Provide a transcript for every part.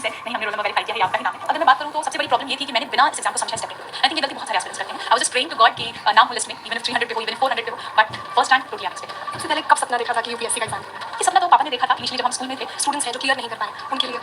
से नहीं हमने रोल नंबर वेरीफाई किया है, आपका ही नाम है। अगर मैं बात करूँ तो सबसे बड़ी प्रॉब्लम ये थी कि मैंने बिना इस एग्जाम को समझा स्टेप लिया। आई थिंक ये गलती बहुत सारे एस्पिरेंट्स करते हैं। I was just praying to God कि नाम हो लिस्ट में, इवन इफ 300 पे हो, इवन 400 पे हो, but first time totally unexpected. सबसे पहले कब सपना देखा था कि यूपीएससी का एग्जाम देना है? ये सपना तो पापा ने देखा था इनिशियली जब हम स्कूल में थे। स्टूडेंट्स हैं जो क्लियर नहीं कर पाए, उनके लिए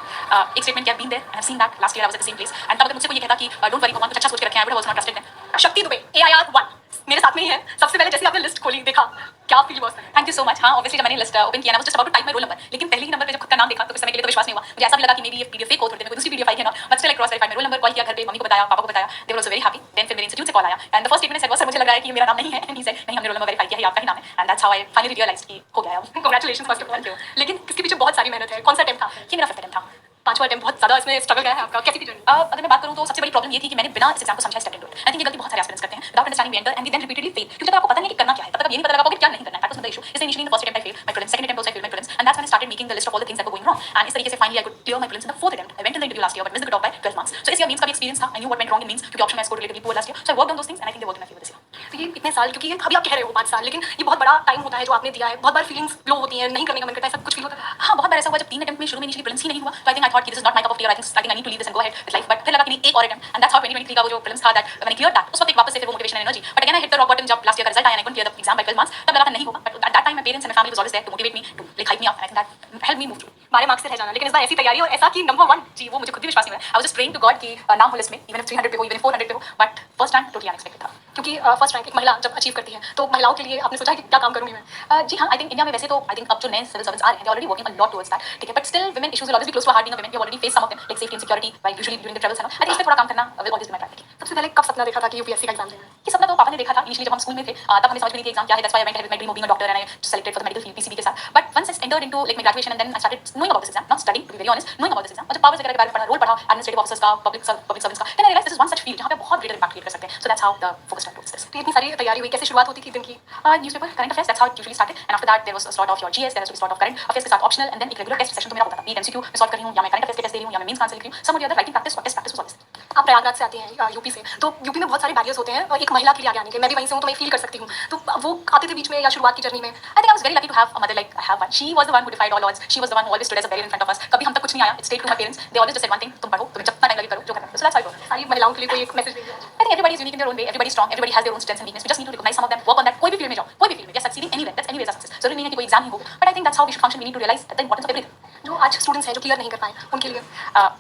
एक स्टेटमेंट क्या been there I have seen that last year I was at the same place and तब अगर मुझसे कोई ये कहता कि डोंट वरी भगवान कुछ अच्छा सोच के रखे हैं, I would have also not trusted them. शक्ति दुबे AIR 1 मेरे साथ में ही है। सबसे पहले जैसे आपने लिस्ट खोली देखा, क्या फील हुआ? Thank you so much. हाँ, ऑब्वियसली जब मैंने लिस्ट ओपन किया ना, just about to type my roll number, लेकिन पहले ही नंबर पे जब खुद का नाम देखा तो कुछ समय के लिए तो विश्वास नहीं हुआ। मुझे ऐसा भी लगा कि मे बी ये पीडीएफ फेक हो, थोड़ी देर में दूसरी पीडीएफ आई है ना, but still I cross verify my roll number, call किया घर पे, मम्मी को बताया, पापा को बताया, they were also very happy. Then फिर मेरे इंस्टीट्यूट से कॉल आया and the first statement said was sir मुझे लग रहा है कि ये मेरा नाम नहीं है, एंड ही सेड नहीं हमने रोल नंबर वेरीफाई किया है, आपका ही नाम है, and that's how I finally realised कि हो गया है। Congratulations first of all. लेकिन इसके पीछे बहुत सारी मेहनत है। कौन सा अटेम्प्ट था? ये मेरा फर्स्ट अटेम्प्ट था। पांचवा अटेम्प्ट बहुत ज्यादा इसमें स्ट्रगल गया है आपका, कैसी थी जर्नी? अगर मैं बात करूँ तो सबसे बड़ी प्रॉब्लम ये थी कि मैंने बिना इस एग्जाम को समझा step into it. I think ये गलती बहुत सारे एस्पिरेंट्स करते हैं। Without understanding we enter and we then repeatedly fail, क्योंकि तब आपको पता नहीं कि करना क्या है, तब तक ये नहीं पता लगा पाओगे क्या नहीं करना है। That was the issue. इसलिए initially in the first attempt I failed my prelims, second attempt also I failed my prelims, and that's when I started making the list of all the things that were going wrong, and इस तरीके से finally I could clear my prelims in the fourth attempt. I went in the interview last year but missed the cut off by 12 marks. सो इस year means का भी experience था। I knew what went wrong in means, क्योंकि option में score relatively poor last year. So I worked on those things and I think they worked in my favour this year. तो ये इतने साल, क्योंकि अभी आप कह रहे हो 5 साल, लेकिन ये बहुत बड़ा टाइम होता है जो आपने दिया है। बहुत बार फीलिंग्स लो होती हैं, नहीं करने का मन करता है, सब कुछ फील होता है। हाँ, बहुत बार ऐसा हुआ जब 3 अटेम्प्ट में शुरू में इनिशियली प्रीलिम्स ही नहीं हुआ, तो आई थिंक आई थॉट कि this is not my cup of tea, और I need to leave this and go ahead with life. But फिर लगा कि नहीं, एक और अटेम्प्ट, एंड दैट्स हाउ 2023 का वो जो प्रीलिम्स था, that when I cleared that, उस वक्त एक वापस से फिर वो motivation and energy. But again I hit the rock bottom जब लास्ट ईयर का रिजल्ट आया and I couldn't clear the exam by 12 marks, तब लगा था नहीं होगा। But at that time my parents and my family was always there to motivate me, to like hype me up, and I think that help me move through. 12 marks से रह जाना, लेकिन इस बार ऐसी तैयारी और ऐसा कि नंबर 1। जी, वो मुझे खुद भी विश्वास नहीं हुआ। I was just praying to God कि नाम हो लिस्ट में, इवन इफ 300 पे हो, इवन इफ 400 पे हो, but first time totally unexpected था। क्योंकि फर्स्ट रैंक एक महिला जब अचीव करती है, तो महिलाओं के लिए आपने सोचा कि क्या काम करूंगी मैं? जी हाँ, आई थिंक इंडिया में वैसे तो आई थिंक अब जो नए सिविल सर्वेंट्स आ रहे हैं, they already working a lot towards that, ठीक है, but still women issues will always be close to heart being a women. You already face some of them, like safety and security while usually during the travels, है ना। I think इस पे थोड़ा काम करना will always be my priority. सबसे पहले कब सपना देखा था कि यूपीएससी का एग्जाम देना है? ये सपना तो पापा ने देखा था इनिशियली जब हम स्कूल में थे, तब हमें समझ में नहीं थी एग्जाम क्या है। That's why I went ahead with my dream of being a doctor and I selected for the medical field PCB के साथ। But once I entered into like my graduation and then I started knowing about this exam, not studying to be very honest, knowing about this exam, और जब powers वगैरह के बारे में पढ़ा, role पढ़ा, एडमिनिस्ट्रेटिव ऑफिसर्स का, पब्लिक सर्विस का, then I realised this is one such field जहां पे बहुत ग्रेटर इंपैक्ट क्रिएट कर सकते हैं। So that's how the focus towards this. तो इतनी सारी तैयारी हुई, कैसे शुरुआत होती थी दिन की? Newspaper, current affairs, that's how it usually started, and after that there was a slot of your GS, there was a slot of current affairs के साथ ऑप्शनल, एंड देन एक रेगुलर टेस्ट सेशन तो मेरा होता था। Beat MCQ मैं solve कर रही हूं, या मैं करंट अफेयर्स के टेस्ट दे रही हूं, या मैं मेंस का आंसर लिख रही हूं, सम और द अदर राइटिंग प्रैक्टिस और टेस्ट प्रैक्टिस वाज ऑलवेज। आप प्रयागराज से आते हैं यूपी से, तो यूपी में बहुत सारे बैरियर्स होते हैं और एक महिला के लिए आगे आने के। मैं भी वहीं से हूं तो मैं फील कर सकती हूं। तो वो आते थे बीच में या शुरुआत की जर्नी में? I think I was very lucky to have a mother like I have one. She was the one who defied all odds. She was the one who always stood as a barrier in front of us. कभी हम तक कुछ नहीं आया. It stayed to my parents. They always just said one thing, तुम पढ़ो, तुम्हें जितना टाइम लगे करो, जो करना है. So that's how it works. सारी महिलाओं के लिए कोई एक मैसेज देंगे? I think everybody is unique in their own way. Everybody is strong. Everybody has their own strengths and weaknesses. We just need to recognize some of them, work on that. कोई भी field में जाओ, कोई भी field में, we are succeeding anywhere. That's anywhere a success. जरूरी नहीं है कि कोई एग्जाम ही हो. But I think that's how we should function. We need to realize the importance of everything. जो आज स्टूडेंट्स हैं जो क्लियर नहीं कर पाए, उनके लिए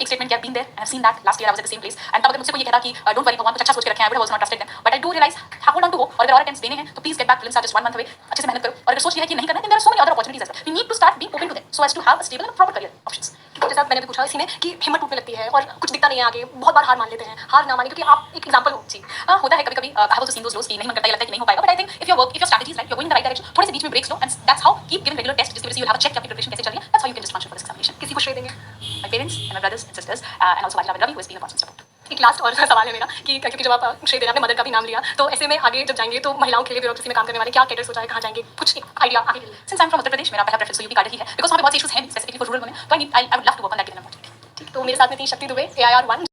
एक स्टेटमेंट क्या been there I have seen that last year I was at the same place and तब अगर मुझसे कोई ये कहता कि डोंट वरी भगवान कुछ अच्छा सोच के रखे हैं, I would have also not trusted them. But I do realise hold on to hope, और अगर और अटेम्प्ट्स देने हैं तो please get back, prelims are just 1 month away, अच्छे से मेहनत करो, और अगर सोच लिया है कि नहीं करना है there are so many other opportunities as well, we need to start being open to them so as to have a stable and proper career options. क्योंकि जैसा मैंने भी पूछा इसी में कि हिम्मत टूटने लगती है और कुछ दिखता नहीं है आगे, बहुत बार हार मान लेते हैं। हार ना माने, क्योंकि आप एक एग्जांपल हो। जी होता है कभी-कभी, I have also seen those dose कि नहीं मन करता, ये लगता है कि नहीं हो पाएगा, but I think if your work, if your strategy is right, you are going in the right direction, थोड़े से बीच में ब्रेक्स लो and that's how keep giving regular test, जिसकी वजह से यू हैव अ चेक कि आपकी प्रिपरेशन कैसे चल रही है, that's how you can just function for this examination. किसी को श्रेय देंगे? My parents and my brothers and sisters and also my love who has been a constant support. एक लास्ट और सवाल है मेरा कि क्योंकि जब आप श्रेय देना, आपने मदर का भी नाम लिया, तो ऐसे में आगे जब जाएंगे तो महिलाओं के लिए ब्यूरोक्रेसी में काम करने वाले क्या कैडर सोचा है, कहाँ जाएंगे, कुछ एक आइडिया आगे के लिए? Since I am from Uttar Pradesh, मेरा पहला प्रेफरेंस तो यूपी कार्ड ही है, बिकॉज़ वहाँ पे बहुत से इश्यूज हैं स्पेसिफिकली फॉर रूरल वुमेन, तो I would love to work on that given opportunity. ठीक, तो मेरे साथ में थी शक्ति दुबे, AIR 1।